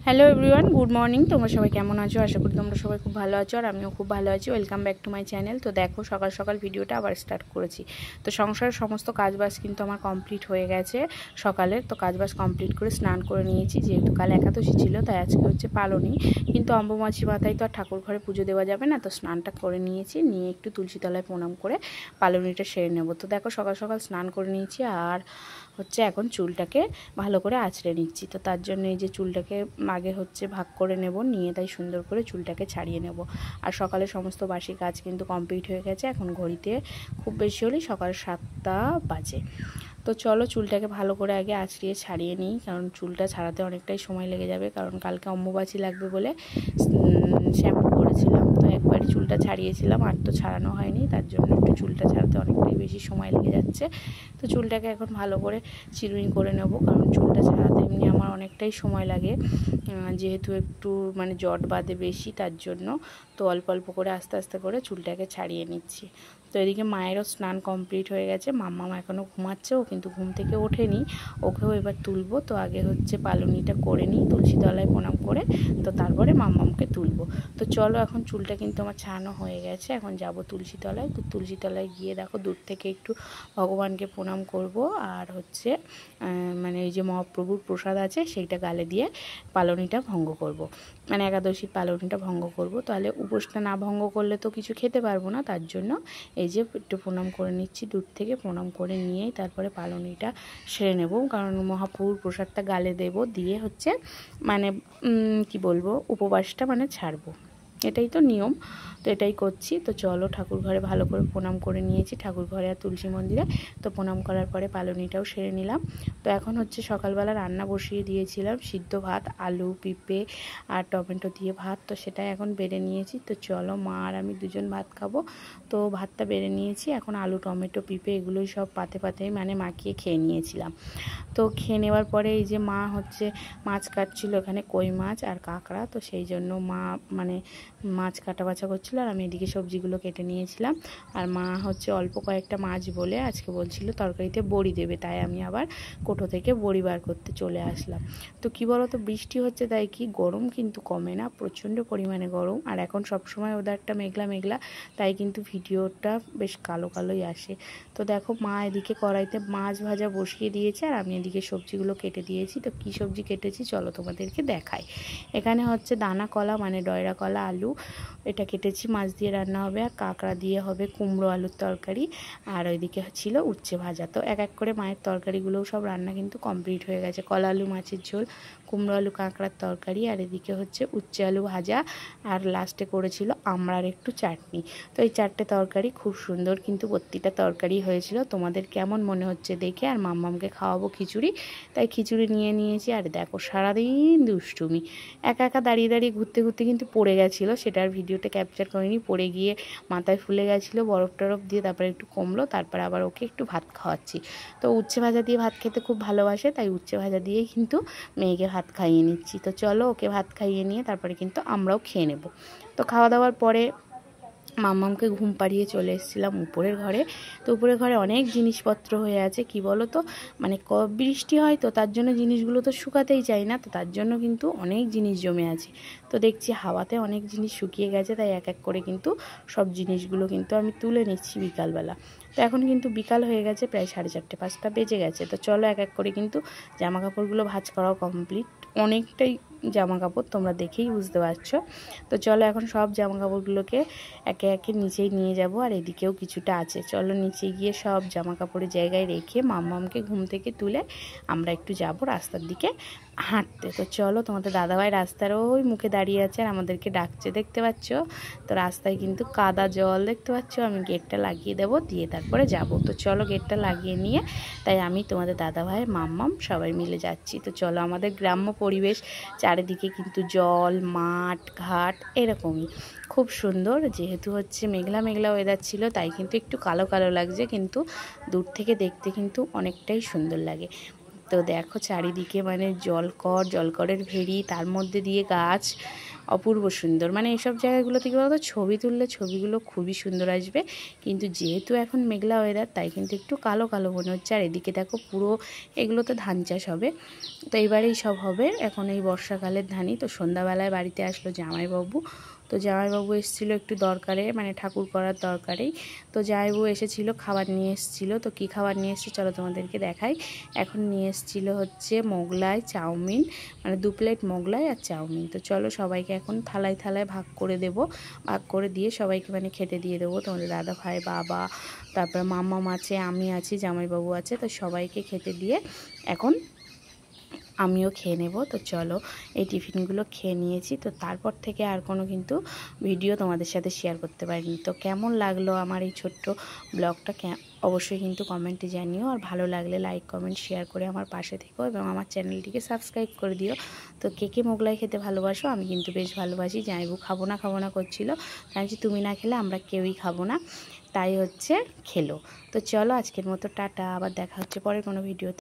Hello everyone, good morning. তোমরা সবাই কেমন আছো? আশা করি তোমরা সবাই খুব ভালো আছো, আর আমিও খুব ভালো আছি। Welcome back to my channel. তো দেখো, সকাল সকাল ভিডিওটা আবার স্টার্ট করেছি। তো সংসারের সমস্ত কাজবাজ কিন্তু আমার কমপ্লিট হয়ে গেছে সকালের। তো কাজবাজ কমপ্লিট করে স্নান করে নিয়েছি, যেহেতু কাল একাদশী ছিল তাই আজকে হচ্ছে পালনি। কিন্তু অম্বুবাচী মাথায় তো আর ঠাকুর ঘরে পুজো দেওয়া যাবে না, তো স্নানটা করে নিয়েছি, নিয়ে একটু তুলসী তলায় প্রণাম করে পালনিটা সেরে নেব। তো দেখো, সকাল সকাল স্নান করে নিয়েছি, আর হচ্ছে এখন চুলটাকে ভালো করে আঁচড়ে নিচ্ছি। তো তার জন্য এই যে চুলটাকে আগে হচ্ছে ভাগ করে নেব, নিয়ে তাই সুন্দর করে চুলটাকে ছাড়িয়ে নেব। আর সকালে সমস্ত বাসি কাজ কিন্তু কমপ্লিট হয়ে গেছে। এখন ঘড়িতে খুব বেশি হলেই সকাল 7টা বাজে। তো চলো চুলটাকে ভালো করে আগে আঁচড়িয়ে ছাড়িয়ে নিই, কারণ চুলটা ছাড়াতে অনেকটাই সময় লেগে যাবে, কারণ কালকে অম্বুবাচী লাগবে বলে শ্যাম্পু করেছিলাম। তো একবারই চুলটা ছাড়িয়েছিলাম, আর তো ছাড়ানো হয়নি, তার জন্য একটু চুলটা ছাড়াতে অনেকটাই বেশি সময় লেগে যাচ্ছে। তো চুলটাকে এখন ভালো করে চিরুনি করে নেব, কারণ চুলটা ছাড়াতে এমনি আমার অনেকটাই সময় লাগে, যেহেতু একটু মানে জট বাঁধে বেশি, তার জন্য তো অল্প অল্প করে আস্তে আস্তে করে চুলটাকে ছাড়িয়ে নিচ্ছি। তো এদিকে মায়েরও স্নান কমপ্লিট হয়ে গেছে, মাম্মাম এখনও ঘুমাচ্ছে, ও কিন্তু ঘুম থেকে ওঠেনি, ওকেও এবার তুলবো। তো আগে হচ্ছে পালনিটা করে নিই তুলসী তলায় প্রণাম করে, তো তারপরে মাম্মামকে তুলবো। তো চলো, এখন চুলটা কিন্তু আমার ছাড়ানো হয়ে গেছে, এখন যাব তুলসী তলায়। তো তুলসী তলায় গিয়ে দেখো দূর থেকে একটু ভগবানকে প্রণাম করব, আর হচ্ছে মানে এই যে মহাপ্রভুর প্রসাদ আছে সেইটা গালে দিয়ে পালনিটা ভঙ্গ করব, মানে একাদশীর পালনিটা ভঙ্গ করব। তাহলে উপোসটা না ভঙ্গ করলে তো কিছু খেতে পারবো না, তার জন্য এই যে একটু প্রণাম করে নিচ্ছি, দূর থেকে প্রণাম করে নিয়েই তারপরে পালনিটা সেরে নেব, কারণ মহাপ্রভুর প্রসাদটা গালে দেব, দিয়ে হচ্ছে মানে কি বলবো, উপবাসটা মানে ছাড়বো, এটাই তো নিয়ম। তো এটাই করছি। তো চলো, ঠাকুর ঘরে ভালো করে প্রণাম করে নিয়েছি, ঠাকুর ঘরে আর তুলসী মন্দিরে। তো প্রণাম করার পরে পালনিটাও সেরে নিলাম। তো এখন হচ্ছে সকালবেলা রান্না বসিয়ে দিয়েছিলাম, সিদ্ধ ভাত, আলু পেঁপে আর টমেটো দিয়ে ভাত, তো সেটাই এখন বেড়ে নিয়েছি। তো চলো, মা আর আমি দুজন ভাত খাবো। তো ভাতটা বেড়ে নিয়েছি, এখন আলু টমেটো পেঁপে এগুলোই সব পাতে পাতে মানে মাখিয়ে খেয়ে নিয়েছিলাম। তো খেয়ে নেওয়ার পরে এই যে মা হচ্ছে মাছ কাটছিল, এখানে কই মাছ আর কাঁকড়া, তো সেই জন্য মা মানে মাছ কাটা বাছা করছিল, আর আমি এদিকে সবজিগুলো কেটে নিয়েছিলাম। আর মা হচ্ছে অল্প কয়েকটা মাছ বলে আজকে বলছিল তরকারিতে বড়ি দেবে, তাই আমি আবার কোটো থেকে বড়ি বার করতে চলে আসলাম। তো কি বলো তো, বৃষ্টি হচ্ছে তাই কি গরম কিন্তু কমে না, প্রচণ্ড পরিমাণে গরম। আর এখন সবসময় ওদেরটা মেঘলা মেঘলা, তাই কিন্তু ভিডিওটা বেশ কালো কালোই আসে। তো দেখো, মা এদিকে কড়াইতে মাছ ভাজা বসিয়ে দিয়েছে, আর আমি এদিকে সবজিগুলো কেটে দিয়েছি। তো কী সবজি কেটেছি চলো তোমাদেরকে দেখাই। এখানে হচ্ছে দানা কলা মানে ডয়রা কলা, আলু, এটা কেটেছি, মাছ দিয়ে রান্না হবে, আর কাঁকড়া দিয়ে হবে কুমড়ো আলুর তরকারি, আর ওইদিকে ছিল উচ্ছে ভাজা। তো এক এক করে মায়ের তরকারিগুলোও সব রান্না কিন্তু কমপ্লিট হয়ে গেছে। কলা আলু মাছের ঝোল, কুমড়ো আলু কাঁকড়ার তরকারি, আর এদিকে হচ্ছে উচ্ছে আলু ভাজা, আর লাস্টে করেছিল আমড়ার একটু চাটনি। তো এই 4টে তরকারি খুব সুন্দর কিন্তু প্রতিটা তরকারি হয়েছিল। তোমাদের কেমন মনে হচ্ছে দেখে। আর মাম্মামকে খাওয়াবো খিচুড়ি, তাই খিচুড়ি নিয়ে নিয়েছি। আর দেখো, সারাদিন দুষ্টুমি, একা একা দাঁড়িয়ে দাঁড়িয়ে ঘুরতে ঘুরতে কিন্তু পড়ে গেছিলো, সেটার ভিডিওটা ক্যাপচার করিনি। পড়ে গিয়ে মাথায় ফুলে গেছিলো, বরফ টরফ দিয়ে তারপরে একটু কমলো, তারপরে আবার ওকে একটু ভাত খাওয়াচ্ছি। তো উচ্ছে ভাজা দিয়ে ভাত খেতে খুব ভালোবাসে, তাই উচ্ছে ভাজা দিয়েই কিন্তু মেয়েকে ভাত খাইয়ে নিচ্ছি। তো চলো, ওকে ভাত খাইয়ে নিয়ে তারপরে কিন্তু আমরাও খেয়ে নেব। তো খাওয়া দাওয়ার পরে মাম্মামকে ঘুম পাড়িয়ে চলে এসেছিলাম উপরের ঘরে। তো উপরের ঘরে অনেক জিনিসপত্র হয়ে আছে, কি বলো তো, মানে বৃষ্টি হয় তো তার জন্য জিনিসগুলো তো শুকাতেই চাই না, তো তার জন্য কিন্তু অনেক জিনিস জমে আছে। তো দেখছি হাওয়াতে অনেক জিনিস শুকিয়ে গেছে, তাই এক এক করে কিন্তু সব জিনিসগুলো কিন্তু আমি তুলে নিচ্ছি বিকালবেলা। তো এখন কিন্তু বিকাল হয়ে গেছে, প্রায় 4:30-5টা বেজে গেছে। তো চলো, এক এক করে কিন্তু জামা কাপড়গুলো ভাঁজ করাও কমপ্লিট, অনেকটাই জামা কাপড়, তোমরা দেখেই বুঝতে পারছো। তো চলো, এখন সব জামা কাপড়গুলোকে একে একে নিচেই নিয়ে যাব, আর এদিকেও কিছুটা আছে। চলো, নিচে গিয়ে সব জামা কাপড়ের জায়গায় রেখে মাম্মামকে ঘুম থেকে তুলে আমরা একটু যাব রাস্তার দিকে হাঁটতে। তো চলো, তোমাদের দাদাভাই রাস্তার ওই মুখে দাঁড়িয়ে আছে আর আমাদেরকে ডাকছে, দেখতে পাচ্ছ। তো রাস্তায় কিন্তু কাদা জল দেখতে পাচ্ছ, আমি গেটটা লাগিয়ে দেবো, দিয়ে তারপরে যাব। তো চলো, গেটটা লাগিয়ে নিয়ে তাই আমি, তোমাদের দাদাভাই, মাম্মাম সবাই মিলে যাচ্ছি। তো চলো, আমাদের গ্রাম্য পরিবেশ, চারিদিকে কিন্তু জল, মাঠ ঘাট এরকমই খুব সুন্দর। যেহেতু হচ্ছে মেঘলা মেঘলা ওয়েদার ছিল, তাই কিন্তু একটু কালো কালো লাগছে, কিন্তু দূর থেকে দেখতে কিন্তু অনেকটাই সুন্দর লাগে। তো দেখো চারিদিকে মানে জলকরের ভেড়ি, তার মধ্যে দিয়ে গাছ, অপূর্ব সুন্দর। মানে এইসব জায়গাগুলো থেকে বলতো ছবি তুললে ছবিগুলো খুবই সুন্দর আসবে, কিন্তু যেহেতু এখন মেঘলা ওয়েদার তাই কিন্তু একটু কালো কালো মনে হচ্ছে। আর এদিকে দেখো পুরো এগুলো তো ধান চাষ হবে, তো এবারেই সব হবে এখন এই বর্ষাকালের ধানই। তো সন্ধ্যাবেলায় বাড়িতে আসলো জামাইবাবু, তো জামাইবাবু এসেছিলো একটু দরকারে, মানে ঠাকুর করার দরকারেই। তো জামাইবাবু এসেছিলো, খাবার নিয়ে এসেছিলো। তো কী খাবার নিয়ে এসেছে চলো তোমাদেরকে দেখাই। এখন নিয়ে এসেছিলো হচ্ছে মোগলাই, চাউমিন, মানে 2 প্লেট মোগলাই আর চাউমিন। তো চলো সবাইকে এখন থালায় থালায় ভাগ করে দেব, ভাগ করে দিয়ে সবাইকে মানে খেতে দিয়ে দেবো। তোমাদের দাদা ভাই, বাবা, তারপরে মাম্মাম আছে, আমি আছি, জামাইবাবু আছে। তো সবাইকে খেতে দিয়ে এখন আমিও খেয়ে নেব। তো চলো এই টিফিনগুলো খেয়ে নিয়েছি। তো তারপর থেকে আর কোনো কিন্তু ভিডিও তোমাদের সাথে শেয়ার করতে পারিনি। তো কেমন লাগলো আমার এই ছোট্ট ব্লগটা অবশ্যই কিন্তু কমেন্টে জানিও। আর ভালো লাগলে লাইক কমেন্ট শেয়ার করে আমার পাশে থেকো এবং আমার চ্যানেলটিকে সাবস্ক্রাইব করে দিও। তো কে কে মোগলাই খেতে ভালোবাসো? আমি কিন্তু বেশ ভালোবাসি। জামাইবাবু খাবো না করছিল, তাই তুমি না খেলে আমরা কেউই খাবো না, তাই হচ্ছে খেলো। তো চলো আজকের মতো টাটা, আবার দেখা হচ্ছে পরে কোনো ভিডিওতে।